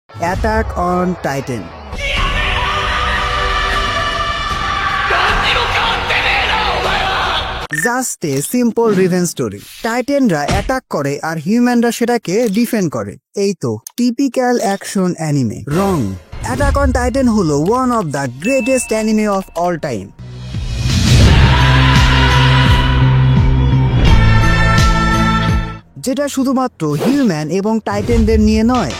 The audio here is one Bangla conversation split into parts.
Attack on Titan. Just a simple revenge story. টাইটানরা অ্যাটাক করে আর হিউম্যানরা সেটাকে ডিফেন্ড করে। এই তো typical action anime. Wrong. Attack on Titan হলো one of the greatest anime of all time. যেটা শুধুমাত্র হিউম্যান এবং টাইটানদের নিয়ে নয়,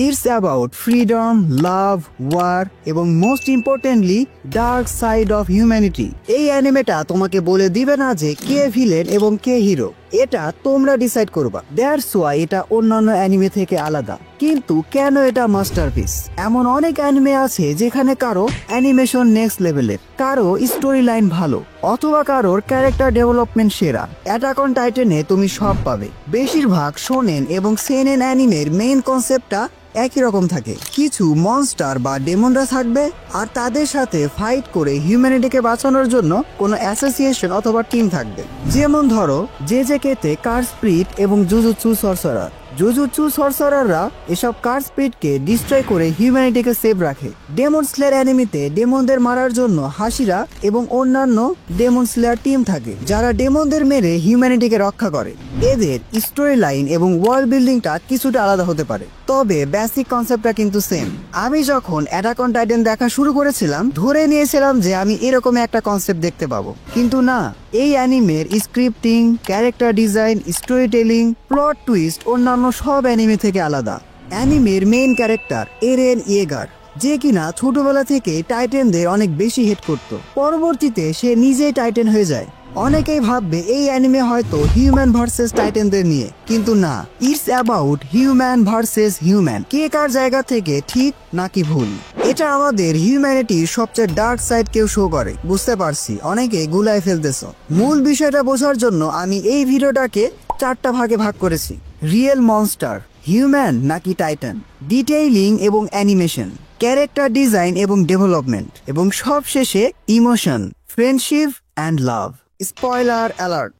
it's about freedom, love, war এবং most importantly dark side of humanity. এই অ্যানিমেটা তোমাকে বলে দিবে না যে কে ভিলেন এবং কে হিরো, এটা তোমরা ডিসাইড করবা। দ্যাটস ওয়াই এটা অন্যান্য অ্যানিমে থেকে আলাদা। কিন্তু কেন এটা মাস্টারপিস? এমন অনেক অ্যানিমে আছে যেখানে কারো অ্যানিমেশন নেক্সট লেভেলের, কারো স্টোরি লাইন ভালো, অথবা কারোর ক্যারেক্টার ডেভেলপমেন্ট সেরা। অ্যাটাক অন টাইটানে তুমি সব পাবে। বেশিরভাগ শোনেন এবং সেনেন অ্যানিমের মেইন কনসেপ্টটা একই রকম থাকে। কিছু মনস্টার বা ডেমনরা থাকবে আর তাদের সাথে ফাইট করে হিউম্যানিটিকে বাঁচানোর জন্য কোনো অ্যাসোসিয়েশন অথবা টিম থাকবে। যেমন ধরো জেজেকেতে কার স্পিরিট এবং জুজুৎসু সরসারার। জুজুৎসু সরসারাররা এসব কার স্পিরিটকে ডিস্ট্রয় করে হিউম্যানিটিকে সেভ রাখে। ডেমন স্লেয়ার অ্যানিমিতে ডেমনদের মারার জন্য হাসিরা এবং অন্যান্য ডেমন স্লেয়ার টিম থাকে যারা ডেমনদের মেরে হিউম্যানিটিকে রক্ষা করে। এদের স্টোরি লাইন এবং ওয়ার্ল্ড বিল্ডিংটা কিছুটা আলাদা হতে পারে, তবে বেসিক কনসেপ্টটা কিন্তু সেম। আমি যখন অ্যাটাক অন টাইটান দেখা শুরু করেছিলাম ধরে নিয়েছিলাম যে আমি এরকম একটা কনসেপ্ট দেখতে পাবো, কিন্তু না। এই অ্যানিমের scripting, character design, story telling, plot twist অন্যান্য সব অ্যানিমে থেকে আলাদা। অ্যানিমের মেইন ক্যারেক্টার এরেন ইয়েগার, যে কিনা ছোটবেলা থেকে টাইটানদের অনেক বেশি হেট করত, পরবর্তীতে সে নিজেই টাইটান হয়ে যায়। অনেকেই ভাববে এই অ্যানিমে হয়তো হিউম্যান ভার্সেস টাইটানদের নিয়ে, কিন্তু না, it's about human versus human. কে কার জায়গা থেকে ঠিক নাকি ভুল। এটা আমাদের হিউম্যানিটির সবচেয়ে ডার্ক সাইড কেউ শো করে। বুঝতে পারছি অনেকে গুলায় ফেলতেছ। মূল বিষয়টা বোঝার জন্য আমি এই ভিডিওটাকে 4টা ভাগে ভাগ করেছি। রিয়েল মনস্টার, হিউম্যান নাকি টাইটান, ডিটেইলিং এবং অ্যানিমেশন, ক্যারেক্টার ডিজাইন এবং ডেভেলপমেন্ট, এবং সবশেষে emotion, friendship and love. Spoiler alert.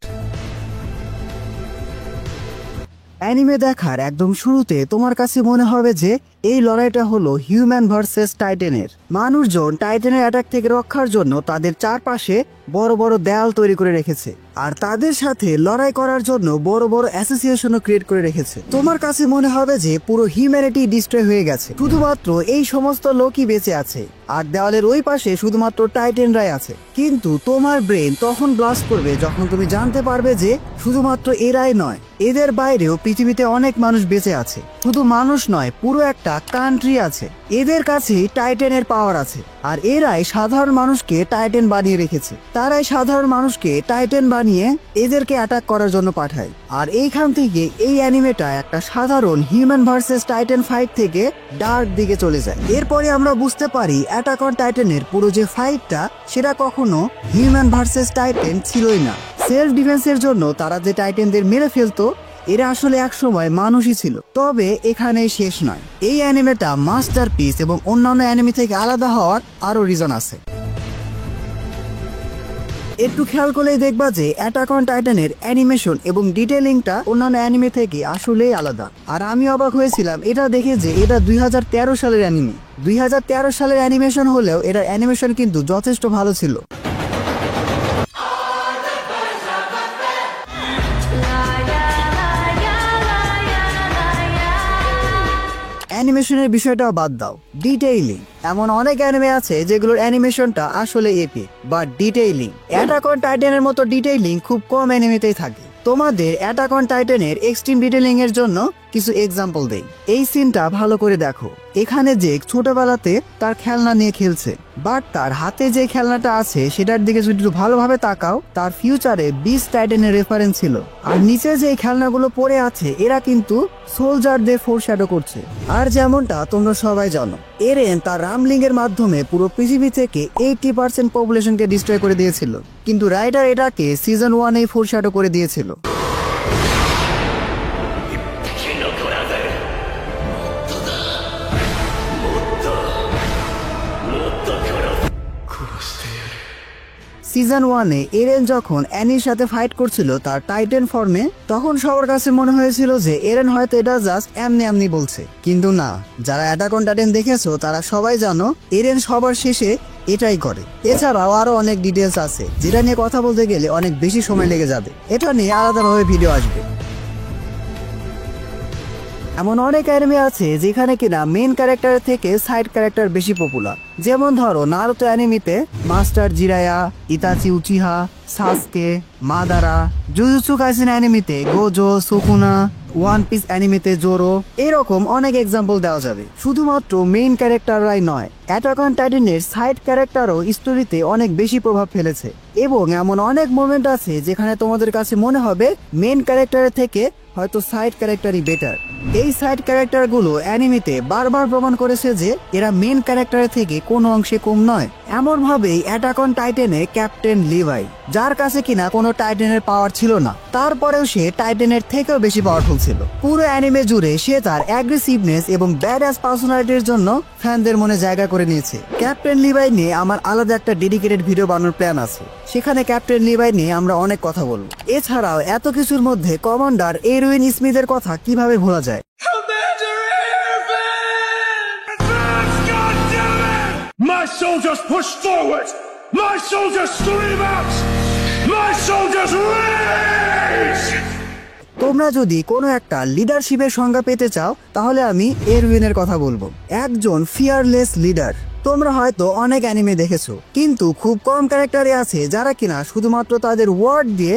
Anime দেখার একদম শুরুতে তোমার কাছে মনে হবে যে এই লড়াইটা হলো হিউম্যান ভার্সেস টাইটানের। মানুষজন টাইটানের অ্যাটাক থেকে রক্ষার জন্য তাদের চারপাশে বড় বড় দেয়াল তৈরি করে রেখেছে আর তাদের সাথে লড়াই করার জন্য বড় বড় অ্যাসোসিয়েশনও ক্রিয়েট করে রেখেছে। তোমার কাছে মনে হবে যে পুরো হিউম্যানিটি ডিস্ট্রয় হয়ে গেছে, শুধুমাত্র এই সমস্ত লোকই বেঁচে আছে আর দেওয়ালের ওই পাশে শুধুমাত্র টাইটানরাই আছে। কিন্তু তোমার ব্রেন তখন ব্লাস্ট করবে যখন তুমি জানতে পারবে যে শুধুমাত্র এরাই নয়, এদের বাইরেও পৃথিবীতে অনেক মানুষ বেঁচে আছে। শুধু মানুষ নয়, পুরো একটা কান্ট্রি আছে। এদের কাছে টাইটানের পাওয়ার আছে আর এরাই সাধারণ মানুষকে টাইটান বানিয়ে রেখেছে। তারাই সাধারণ মানুষকে টাইটান বানিয়ে এদেরকে অ্যাটাক করার জন্য পাঠায়। আর এইখান থেকে এই অ্যানিমেটা একটা সাধারণ হিউম্যান ভার্সেস টাইটান ফাইট থেকে ডার্ক দিকে চলে যায়। এরপরে আমরা বুঝতে পারি অ্যাটাক অন টাইটানের পুরো যে ফাইটটা সেটা কখনো হিউম্যান ভার্সেস টাইটান ছিলই না। সেলফ ডিফেন্সের জন্য তারা যে টাইটানদের মেরে ফেলতো এরা আসলে একসময় মানুষই ছিল। তবে এখানেই শেষ নয়, এই অ্যানিমেটা মাস্টারপিস এবং অন্যান্য অ্যানিমে থেকে আলাদা হওয়ার আরো রিজন আছে। একটু খেয়াল করলেই দেখবা যে অ্যাটাক অন টাইটানের অ্যানিমেশন এবং ডিটেইলিংটা অন্যান্য অ্যানিমে থেকে আসলেই আলাদা। আর আমি অবাক হয়েছিলাম এটা দেখে যে এটা 2013 সালের অ্যানিমে। 2013 সালের অ্যানিমেশন হলেও এটার অ্যানিমেশন কিন্তু যথেষ্ট ভালো ছিল। অ্যানিমেশনের বিষয়টাও বাদ দাও, ডিটেইলিং। এমন অনেক অ্যানিমে আছে যেগুলোর অ্যানিমেশনটা আসলে epic, but detailing attack on টাইটানের মতো ডিটেইলিং খুব কম অ্যানিমেতেই থাকে। তোমাদের অ্যাটাক অন টাইটানের এক্সট্রিম ডিটেইলিং এর জন্য কিছু এক্সাম্পল দেই। এই সিনটা ভালো করে দেখো। এখানে যে ছোটবেলাতে তার খেলনা নিয়ে খেলছে, বাট তার হাতে যে খেলনাটা আছে সেটার দিকে যদি একটু ভালোভাবে তাকাও তার ফিউচারে বিস্ট টাইটানের রেফারেন্স ছিল। আর নিচে যে খেলনাগুলো পড়ে আছে এরা কিন্তু সোলজারদের ফোরশ্যাডো করছে। আর যেমনটা তোমরা সবাই জানো, এরেন তার রামলিং এর মাধ্যমে পুরো পৃথিবী থেকে 80% পপুলেশনকে ডিস্ট্রয় করে দিয়েছিল, কিন্তু রাইডার এটাকে সিজন 1-এই ফোরশ্যাডো করে দিয়েছিল। সিজন 1-এ এরেন যখন অ্যানির সাথে ফাইট করছিল তার টাইটান ফর্মে, তখন সবার কাছে মনে হয়েছিল যে এরেন হয়তো এটা জাস্ট এমনি বলছে, কিন্তু না, যারা অ্যাটাক অন টাইটান দেখেছো তারা সবাই জানো এরেন সবার শেষে এটাই করে। এছাড়াও আরো অনেক ডিটেলস আছে যেটা নিয়ে কথা বলতে গেলে অনেক বেশি সময় লেগে যাবে, এটা নিয়ে আলাদাভাবে ভিডিও আসবে। এমন অনেক অ্যানিমে আছে যেখানে কিনা মেইন ক্যারেক্টারের থেকে সাইড ক্যারেক্টার বেশি পপুলার, যেমন ধরো নারুতো অ্যানিমেতে master Jiraiya, Itachi Uchiha, Sasuke, Madara, Jujutsu Kaisen অ্যানিমেতে গোজো, সুকুনা, ওয়ান পিস অ্যানিমেতে জোরো, এরকম অনেক এক্সাম্পল দেওয়া যাবে। শুধুমাত্র মেইন ক্যারেক্টাররাই নয়, অ্যাটাক অন টাইটানের সাইড ক্যারেক্টারও স্টোরিতে অনেক বেশি প্রভাব ফেলেছে, এবং এমন অনেক মোমেন্ট আছে যেখানে তোমাদের কাছে মনে হবে মেইন ক্যারেক্টারের থেকে হয়তো সাইড ক্যারেক্টারই বেটার। এই সাইড ক্যারেক্টারগুলো অ্যানিমেতে বারবার প্রমাণ করেছে যে এরা মেইন ক্যারেক্টারের থেকে কোনো অংশে কম নয়। এমন ভাবেই অ্যাটাক অন টাইটানে ক্যাপ্টেন লিভাই, যার কাছে কিনা কোনো টাইটানের পাওয়ার ছিল না, তারপরেও সে টাইটানের থেকেও বেশি পাওয়ারফুল ছিল। পুরো অ্যানিমে জুড়ে সে তার অ্যাগ্রেসিভনেস এবং ব্যাডাস পার্সোনালিটির জন্য ফ্যানদের মনে জায়গা করে নিয়েছে। ক্যাপ্টেন লিভাই নিয়ে আমার আলাদা একটা ডেডিকেটেড ভিডিও বানানোর প্ল্যান আছে, সেখানে ক্যাপ্টেন লিভাই নিয়ে আমরা অনেক কথা বলবো। এছাড়াও এত কিছুর মধ্যে কমান্ডার এরউইন স্মিথের কথা কিভাবে ভোলা যায়। My soldiers push forward! My soldiers scream out! My soldiers rage! তোমরা যদি কোনো একটা লিডারশিপের সংজ্ঞা পেতে চাও তাহলে আমি এরউইনের কথা বলবো, একজন ফিয়ারলেস লিডার। তোমরা হয়তো অনেক অ্যানিমে দেখেছো, কিন্তু খুব কম ক্যারেক্টারে আছে যারা কিনা শুধুমাত্র তাদের ওয়ার্ড দিয়ে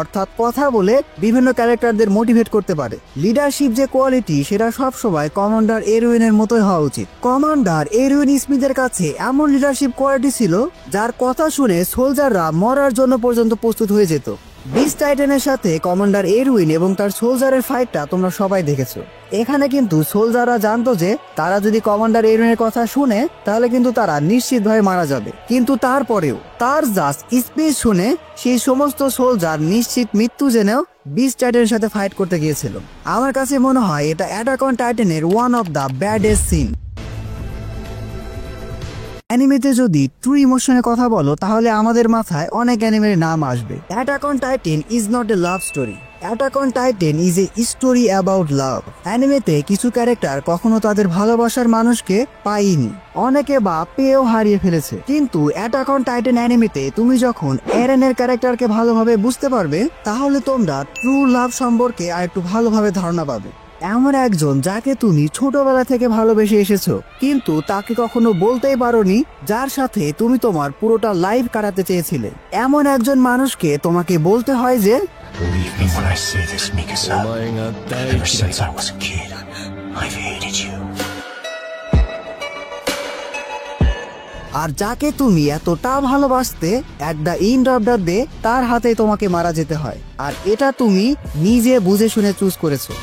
অর্থাৎ কথা বলে বিভিন্ন ক্যারেক্টারদের মোটিভেট করতে পারে। লিডারশিপ যে কোয়ালিটি সেটা সবসময় কমান্ডার এরউইনের মতোই হওয়া উচিত। কমান্ডার এরউইন স্মিথের কাছে এমন লিডারশিপ কোয়ালিটি ছিল যার কথা শুনে সোলজাররা মরার জন্য পর্যন্ত প্রস্তুত হয়ে যেত। বিস্ট টাইটানের সাথে কমান্ডার এরউইন এবং তার সোলজারের ফাইটটা তোমরা সবাই দেখেছো। এখানে কিন্তু সোলজাররা জানতো যে তারা যদি কমান্ডার এরউইনের কথা শুনে তাহলে কিন্তু তারা নিশ্চিতভাবে মারা যাবে, কিন্তু তারপরেও তার জাস্ট স্পিচ শুনে সেই সমস্ত সোলজার নিশ্চিত মৃত্যু জেনেও বিস্ট টাইটানের সাথে ফাইট করতে গিয়েছিল। আমার কাছে মনে হয় এটা অ্যাটাক অন টাইটানের one of the baddest scene. অ্যানিমেতে যদি ট্রু ইমোশনের কথা বলো তাহলে আমাদের মাথায় অনেক অ্যানিমের নাম আসবে। Attack on Titan is not a love story, attack on Titan is a story about love. অ্যানিমেতে কিছু ক্যারেক্টার কখনো তাদের ভালোবাসার মানুষকে পায়নি, অনেকে বা পেয়েও হারিয়ে ফেলেছে, কিন্তু অ্যাটাক অন টাইটান অ্যানিমেতে তুমি যখন এরেনের ক্যারেক্টারকে ভালোভাবে বুঝতে পারবে তাহলে তোমরা ট্রু লাভ সম্পর্কে আর একটু ভালোভাবে ধারণা পাবে। এমন একজন যাকে তুমি ছোটবেলা থেকে ভালোবেসে এসেছো কিন্তু তাকে কখনো বলতেই পারোনি, যার সাথে তুমি তোমার পুরোটা লাইফ কাটাতে চেয়েছিলে, এমন একজন মানুষকে তোমাকে বলতে হয় যে Believe me when I say this, Mikasa. Ever since I was a kid, I've hated you. আর যাকে তুমি এতটা ভালোবাসতে at the end of the day তার হাতে তোমাকে মারা যেতে হয়, আর এটা তুমি নিজে বুঝে শুনে চুজ করেছো।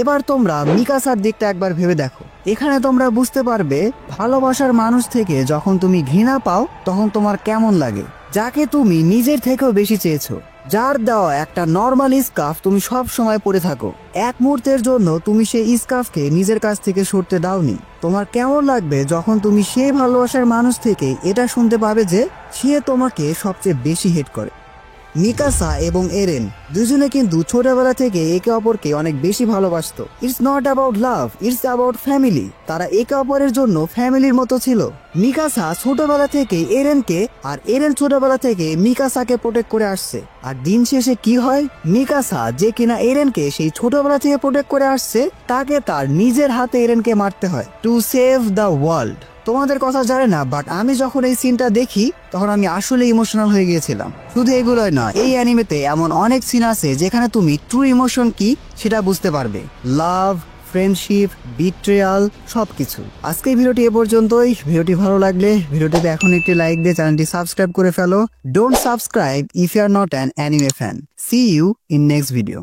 এবার তোমরা মিকাসার দিকটা একবার ভেবে দেখো। এখানে তোমরা বুঝতে পারবে ভালোবাসার মানুষ থেকে যখন তুমি ঘৃণা পাও তখন তোমার কেমন লাগে। যাকে তুমি নিজের থেকেও বেশি চেয়েছো, যার দেওয়া একটা নর্মাল স্কার্ফ তুমি সব সময় পরে থাকো, এক মুহূর্তের জন্য তুমি সেই স্কার্ফকে নিজের কাছ থেকে সরতে দাওনি, তোমার কেমন লাগবে যখন তুমি সেই ভালোবাসার মানুষ থেকে এটা শুনতে পাবে যে সে তোমাকে সবচেয়ে বেশি হেট করে। মিকাসা এবং এরেন দুজনে কিন্তু ছোটবেলা থেকে একে অপরকে অনেক বেশি ভালোবাসতো। It's not about love, it's about family. তারা একে অপরের জন্য ফ্যামিলির মতো ছিল। মিকাসা ছোটবেলা থেকে এরেনকে আর এরেন ছোটবেলা থেকে মিকাসাকে প্রোটেক্ট করে আসছে, আর দিন শেষে কি হয়, মিকাসা যে কিনা এরেনকে সেই ছোটবেলা থেকে প্রোটেক্ট করে আসছে তাকে তার নিজের হাতে এরেনকে মারতে হয় টু সেভ দ্য ওয়ার্ল্ড। তোমাদের কথা জানে না, বাট আমি যখন এই সিনটা দেখি তখন আমি আসলে ইমোশনাল হয়ে গিয়েছিলাম। শুধু এগুলোই না, এই অ্যানিমেতে এমন অনেক সিন আছে যেখানে তুমি ট্রু ইমোশন কি সেটা বুঝতে পারবে। লাভ, ফ্রেন্ডশিপ, বিট্রেয়াল, সবকিছু। আজকে ভিডিওটি এ পর্যন্তই। ভিডিওটি ভালো লাগলে ভিডিওটিতে এখন একটি লাইক দিয়ে চ্যানেলটি সাবস্ক্রাইব করে ফেলো। Don't subscribe if you are not an anime fan. See you in next video.